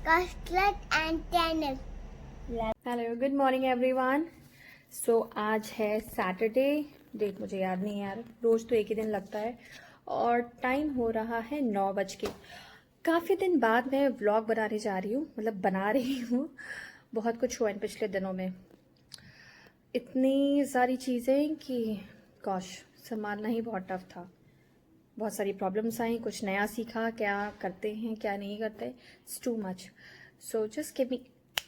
cutlet and tennis. Hello good morning everyone. So आज है Saturday, date मुझे याद नहीं है यार, रोज़ तो एक ही दिन लगता है। और टाइम हो रहा है 9 बज के। काफ़ी दिन बाद मैं व्लॉग बनाने जा रही हूँ, मतलब बना रही हूँ। बहुत कुछ हुआ इन पिछले दिनों में, इतनी सारी चीज़ें कि गॉश संभालना ही बहुत टफ था। बहुत सारी प्रॉब्लम्स आई, कुछ नया सीखा, क्या करते हैं क्या नहीं करते। It's too much. So just give me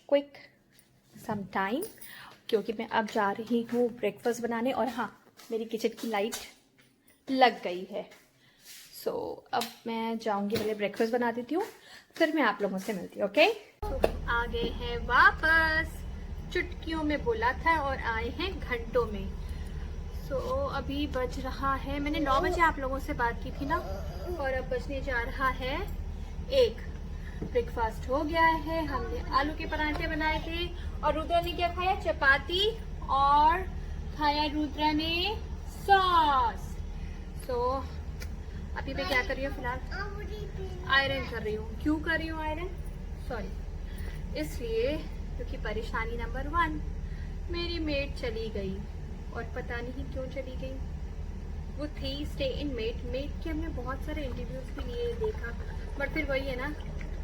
quick some time, क्योंकि मैं अब जा रही हूँ ब्रेकफास्ट बनाने। और हाँ, मेरी किचन की लाइट लग गई है। सो अब मैं जाऊँगी, पहले ब्रेकफास्ट बना देती हूँ, फिर मैं आप लोगों से मिलती हूँ। ओके, आ गए हैं वापस। चुटकियों में बोला था और आए हैं घंटों में। तो अभी बज रहा है, मैंने 9 बजे आप लोगों से बात की थी ना, और अब बजने जा रहा है 1। ब्रेकफास्ट हो गया है, हमने आलू के पराठे बनाए थे और रुद्रा ने क्या खाया? चपाती, और खाया रुद्रा ने सॉस। तो अभी मैं क्या कर रही हूँ फिलहाल? आयरन कर रही हूँ। क्यों कर रही हूँ आयरन? सॉरी, इसलिए क्योंकि परेशानी नंबर 1, मेरी मेड चली गई और पता नहीं क्यों चली गई। वो थी स्टे इन मेड के हमने बहुत सारे इंटरव्यूज भी लिए, देखा, बट फिर वही है ना,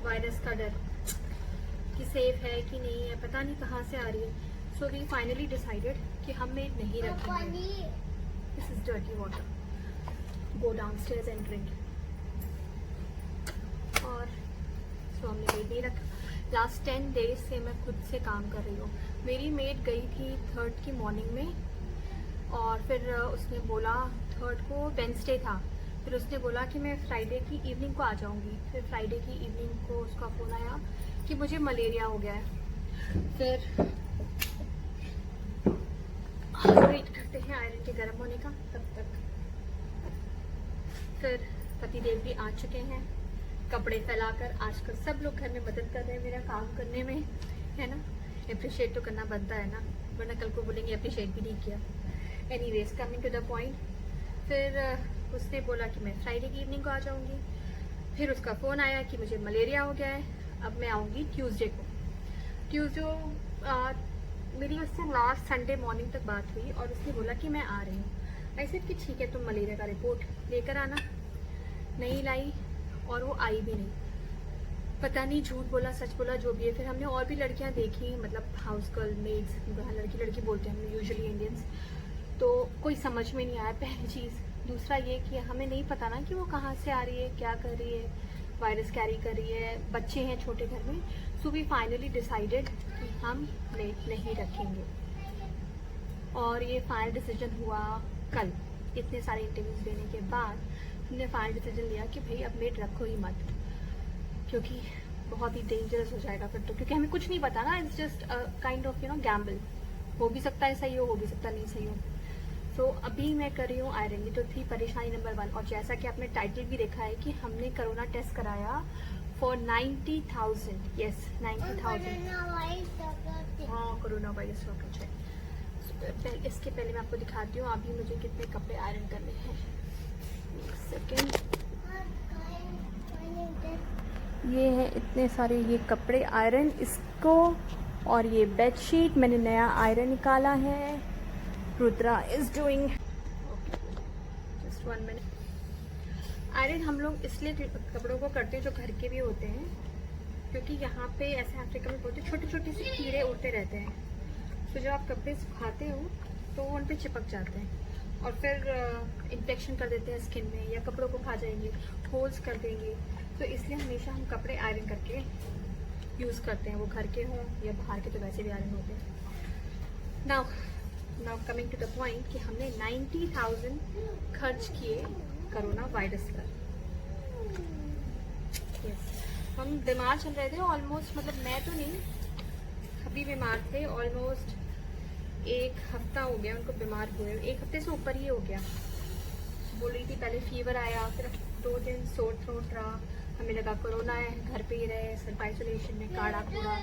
वायरस का डर कि सेफ है कि नहीं है, पता नहीं कहाँ से आ रही है। सो वी फाइनली डिसाइडेड कि हम मेड नहीं रखेंगे। This is dirty water, go downstairs and drink. और सो हमने मेड नहीं रखा। लास्ट 10 डेज से मैं खुद से काम कर रही हूँ। मेरी मेड गई थी 3rd की मॉर्निंग में, और फिर उसने बोला, 3rd को वेंसडे था, फिर उसने बोला कि मैं फ्राइडे की इवनिंग को आ जाऊंगी। फिर फ्राइडे की इवनिंग को उसका फ़ोन आया कि मुझे मलेरिया हो गया है। फिर वेट करते हैं आयरन के गर्म होने का, तब तक फिर पतिदेव भी आ चुके हैं, कपड़े फैलाकर। आजकल सब लोग घर में मदद कर रहे हैं मेरा काम करने में, है ना। अप्रिशिएट तो करना बनता है ना, वरना कल को बोलेंगे अप्रिशिएट भी नहीं किया। Anyways, coming to the point, फिर उसने बोला कि मैं फ्राइडे की इवनिंग को आ जाऊंगी। फिर उसका फ़ोन आया कि मुझे मलेरिया हो गया है, अब मैं आऊँगी ट्यूसडे को। मेरी उससे लास्ट संडे मॉर्निंग तक बात हुई और उसने बोला कि मैं आ रही हूँ। ऐसे कि ठीक है, तुम मलेरिया का रिपोर्ट लेकर आना। नहीं लाई, और वो आई भी नहीं। पता नहीं झूठ बोला सच बोला, जो भी है। फिर हमने और भी लड़कियां देखी, मतलब हाउस गर्ल, मेड्स, लड़की लड़की बोलते हैं हम यूजुअली इंडियंस, तो कोई समझ में नहीं आया, पहली चीज़। दूसरा ये कि हमें नहीं पता ना कि वो कहाँ से आ रही है, क्या कर रही है, वायरस कैरी कर रही है, बच्चे हैं छोटे घर में। सो वी फाइनली डिसाइडेड कि हम मेड नहीं रखेंगे, और ये फाइनल डिसीजन हुआ कल। इतने सारे इंटरव्यूज देने के बाद हमने फाइनल डिसीजन लिया कि भाई अब मेड रखो ही मत, क्योंकि बहुत ही डेंजरस हो जाएगा फिर तो, क्योंकि हमें कुछ नहीं पता ना। It's just kind of Gamble. हो भी सकता है सही हो भी सकता नहीं सही हो। तो अभी मैं कर रही हूँ आयरन। ये तो थी परेशानी नंबर 1। और जैसा कि आपने टाइटल भी देखा है कि हमने कोरोना टेस्ट कराया फॉर 90,000। यस, 90,000। हाँ, कोरोना वायरस का कुछ है। इसके पहले मैं आपको दिखाती हूँ अभी मुझे कितने कपड़े आयरन करने हैं। एक सेकेंड। ये है इतने सारे ये कपड़े आयरन, इसको, और ये बेडशीट मैंने नया आयरन निकाला है। Rudra is doing, just 1 minute. Iron हम लोग इसलिए कपड़ों को करते हैं जो घर के भी होते हैं, क्योंकि यहाँ पे ऐसे अफ्रीका में बोलते छोटे छोटे से कीड़े उड़ते रहते हैं। तो जब आप कपड़े सुखाते हो तो वो उन पे चिपक जाते हैं और फिर इन्फेक्शन कर देते हैं स्किन में, या कपड़ों को खा जाएंगे, होल्स कर देंगे। तो इसलिए हमेशा हम कपड़े आयरन करके यूज़ करते हैं, वो घर के हों या बाहर के, तो वैसे भी आयरन होते हैं। Now coming to the point कि हमने 90,000 खर्च किए कोरोना वायरस पर। yes. हम बीमार चल रहे थे ऑलमोस्ट, मतलब मैं तो नहीं, अभी बीमार थे। ऑलमोस्ट 1 हफ्ता हो गया उनको बीमार हुए, 1 हफ्ते से ऊपर ही हो गया। बोल रही थी, पहले फीवर आया, फिर 2 दिन सोर थ्रोट रहा, हमें लगा कोरोना है, घर पे ही रहे, सेल्फ आइसोलेशन में, काढ़ा कूड़ा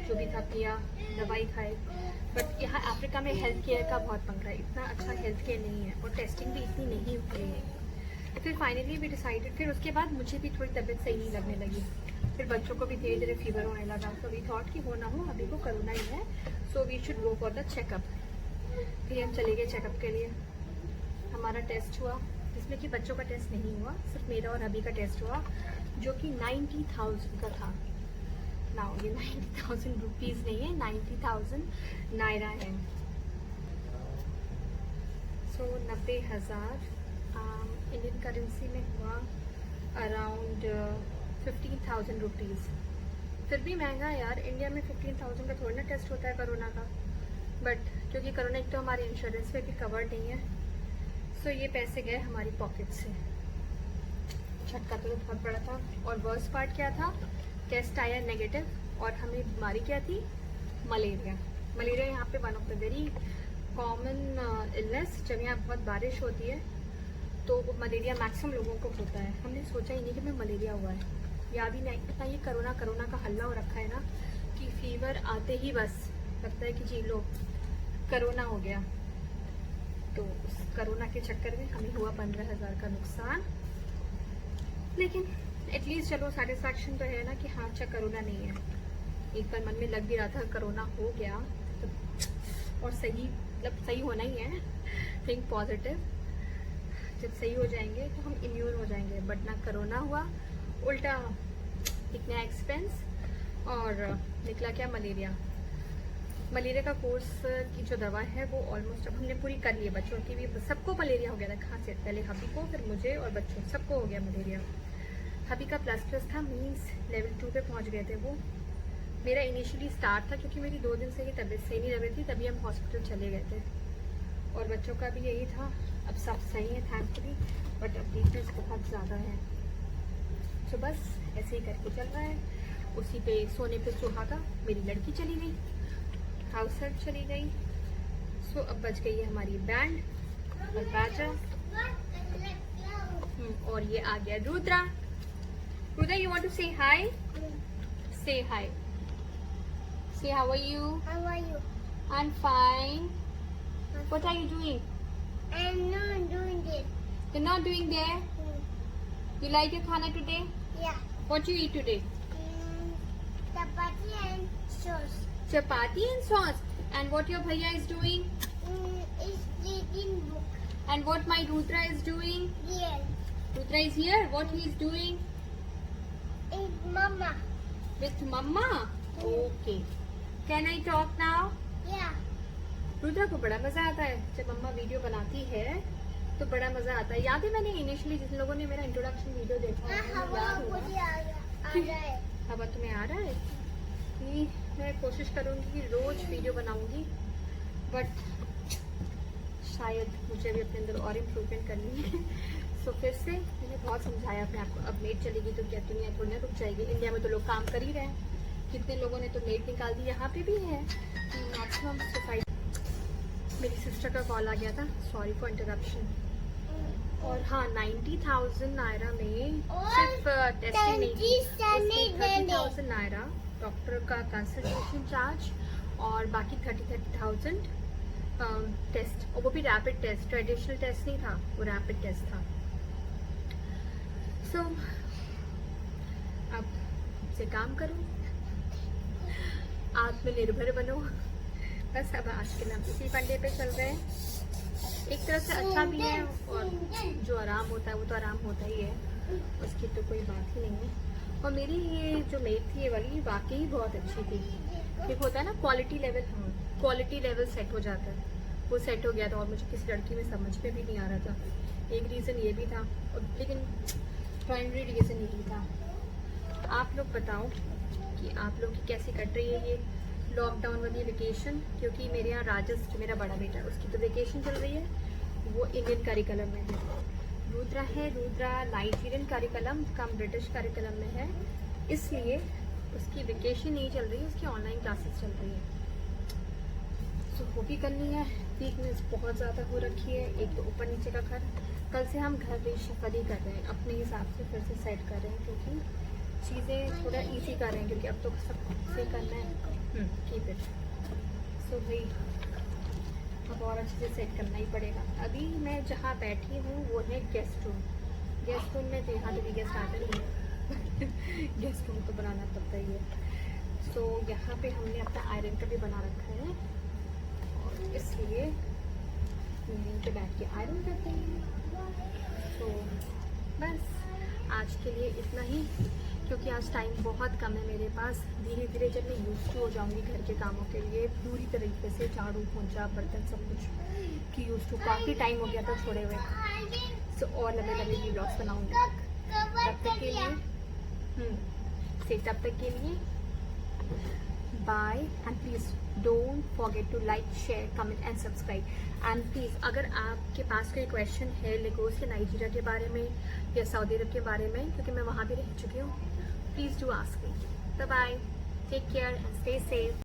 जो भी था पिया, दवाई खाए। बट यहाँ अफ्रीका में हेल्थ केयर का बहुत पंगा है, इतना अच्छा हेल्थ केयर नहीं है, और टेस्टिंग भी इतनी नहीं हुई है। फिर फाइनली वी डिसाइडेड, फिर उसके बाद मुझे भी थोड़ी तबीयत सही नहीं लगने लगी, फिर बच्चों को भी धीरे धीरे फीवर होने लगा, तो वी थॉट कि हो ना हो अभी को कोरोना ही है, so we should go for the checkup. फिर हम चले गए चेकअप के लिए। हमारा टेस्ट हुआ, जिसमें कि बच्चों का टेस्ट नहीं हुआ, सिर्फ मेरा और अभी का टेस्ट हुआ, जो कि 90,000 का था। नाउ ये 90,000 रुपीज़ नहीं है, 90,000 नायरा है। सो 90,000 इंडियन करेंसी में हुआ अराउंड 15,000 रुपीज़। फिर भी महंगा यार, इंडिया में 15,000 का थोड़ा ना टेस्ट होता है कोरोना का, बट क्योंकि कोरोना एक तो हमारे इंश्योरेंस पे भी कवर्ड नहीं है, सो ये पैसे गए हमारी पॉकेट से। झटका तो बहुत बड़ा था। और वर्स्ट पार्ट क्या था, टेस्ट आया नेगेटिव, और हमें बीमारी क्या थी, मलेरिया। मलेरिया यहाँ पे one of the very common illness. जब यहाँ बहुत बारिश होती है तो मलेरिया मैक्सिमम लोगों को होता है। हमने सोचा ही नहीं कि हमें मलेरिया हुआ है, याद ही नहीं। इतना ये कोरोना का हल्ला हो रखा है ना कि फीवर आते ही बस लगता है कि जी लो कोरोना हो गया। तो उस कोरोना के चक्कर में हमें हुआ 15,000 का नुकसान, लेकिन एटलीस्ट चलो सेटिस्फैक्शन तो है ना कि हाँ अच्छा कोरोना नहीं है। एक बार मन में लग भी रहा था कोरोना हो गया तो, और सही मतलब सही होना ही है, थिंक पॉजिटिव, जब सही हो जाएंगे तो हम इम्यून हो जाएंगे। बट ना कोरोना हुआ, उल्टा एक नया एक्सपेंस, और निकला क्या, मलेरिया। मलेरिया का कोर्स की जो दवा है वो ऑलमोस्ट अब हमने पूरी कर ली है। बच्चों की भी, सबको मलेरिया हो गया था खांसी, पहले हबी को, फिर मुझे, और बच्चों सबको हो गया मलेरिया। हबी का प्लस था, मीन्स लेवल 2 पे पहुंच गए थे वो। मेरा इनिशियली स्टार्ट था क्योंकि मेरी 2 दिन से ही तबीयत सही नहीं लग रही थी, तभी हम हॉस्पिटल चले गए थे। और बच्चों का भी यही था। अब सब सही है थैंकफुली, बट अब वीकनेस बहुत ज़्यादा है। तो बस ऐसे ही करके चल रहा है। उसी पे सोने पे सुहागा, मेरी लड़की चली गई, हाउस हेल्प चली गई। सो अब बच गई है हमारी बैंड और बाजा। और ये आ गया Rudra. Rudra, you want to say hi? Say hi. Say how are you? How are you? I'm fine. What are you doing? I'm not doing this. You're not doing there? You like your khana today? Yeah. What you eat today? Chapati and sauce. Chapati and sauce. And what your bhaiya is doing? It's reading book. And what my Rudra is doing? Yes. Rudra is here. What he is doing? It's mama. With mama? Okay. Can I talk now? Yeah. Rudra को बड़ा मजा आता है जब मम्मा video बनाती है, तो बड़ा मजा आता है। याद है मैंने इनिशियली जिन लोगों ने मेरा इंट्रोडक्शन वीडियो देखा है, हवा याद होगा। मुझे आ रहा है. हवा तुम्हें आ रहा है कि मैं कोशिश करूंगी कि रोज वीडियो बनाऊंगी, बट शायद मुझे भी अपने अंदर और इम्प्रूवमेंट करनी है। सो फिर से मैंने बहुत समझाया अपने आप को, अब मेड चलेगी तो क्या दुनिया थोड़ी ना रुक जाएगी। इंडिया में तो लोग काम कर ही रहे हैं, कितने लोगों ने तो मेड निकाल दी। यहाँ पे भी है मैक्सिमम सोसाइटी। मेरी सिस्टर का कॉल आ गया था, सॉरी फॉर इंटरप्शन। और हाँ, 90,000 नायरा में सिर्फ टेस्टिंग नहीं थी, 30,000 नायरा डॉक्टर का कंसल्टेशन चार्ज, और बाकी 30,000 टेस्ट, और वो भी रैपिड टेस्ट, ट्रेडिशनल टेस्ट नहीं था, वो रैपिड टेस्ट था। सो अब से काम करो, आत्मनिर्भर बनो। बस अब आज के नाम इसी फंडे पे चल रहे हैं। एक तरफ से अच्छा भी है, और जो आराम होता है वो तो आराम होता ही है, उसकी तो कोई बात ही नहीं है। और मेरी ये जो मेड थी ये वाली वाकई बहुत अच्छी थी। एक होता है ना क्वालिटी लेवल, हाँ क्वालिटी लेवल सेट हो जाता है, वो सेट हो गया था। और मुझे किसी लड़की में समझ में भी नहीं आ रहा था। एक रीज़न ये भी था, लेकिन प्राइमरी रीज़न यही था। आप लोग बताओ कि आप लोग की कैसी कट रही है ये लॉकडाउन वाली वेकेशन, क्योंकि मेरे यहाँ राजस जो मेरा बड़ा बेटा है उसकी तो वेकेशन चल रही है, वो इंडियन करिकुलम में है। रुद्रा है, रुद्रा नाइजीरियन करिकुलम कम ब्रिटिश करिकुलम में है, इसलिए उसकी वेकेशन नहीं चल रही है, उसकी ऑनलाइन क्लासेस चल रही है। सो वो भी करनी है। वीकनेस बहुत ज़्यादा हो रखी है, एक तो ऊपर नीचे का घर। कल से हम घर भी शफल ही कर रहे हैं, अपने हिसाब से फिर से सेट कर रहे हैं, क्योंकि चीज़ें थोड़ा इजी कर रहे हैं, क्योंकि अब तो सब से करना है। Keep it. सो भाई अब और अच्छे से सेट करना ही पड़ेगा। अभी मैं जहाँ बैठी हूँ वो है गेस्ट रूम, गेस्ट रूम में थे, यहाँ तो भी गेस्ट आते नहीं है गेस्ट रूम तो बनाना पड़ता ही है। सो यहाँ पे हमने अपना आयरन का भी बना रखा है और इसलिए यहीं पे बैठ के आयरन करते हैं। तो बस आज के लिए इतना ही, क्योंकि आज टाइम बहुत कम है मेरे पास। धीरे धीरे जब मैं यूज़ टू हो जाऊंगी घर के कामों के लिए पूरी तरीके से, झाड़ू पोंछा बर्तन सब कुछ की यूज़ टू, काफ़ी टाइम हो गया था छोड़े हुए। सो और लंबे लंबे व्लॉग्स बनाऊंगी। तब तक के लिए तब तक के लिए bye, and please don't forget to like, share, comment and subscribe. And please अगर आपके पास कोई क्वेश्चन है लेगोस या नाइजीरिया के बारे में या सऊदी अरब के बारे में, क्योंकि मैं वहाँ भी रह चुकी हूँ, please do ask me. Bye, take care and stay safe.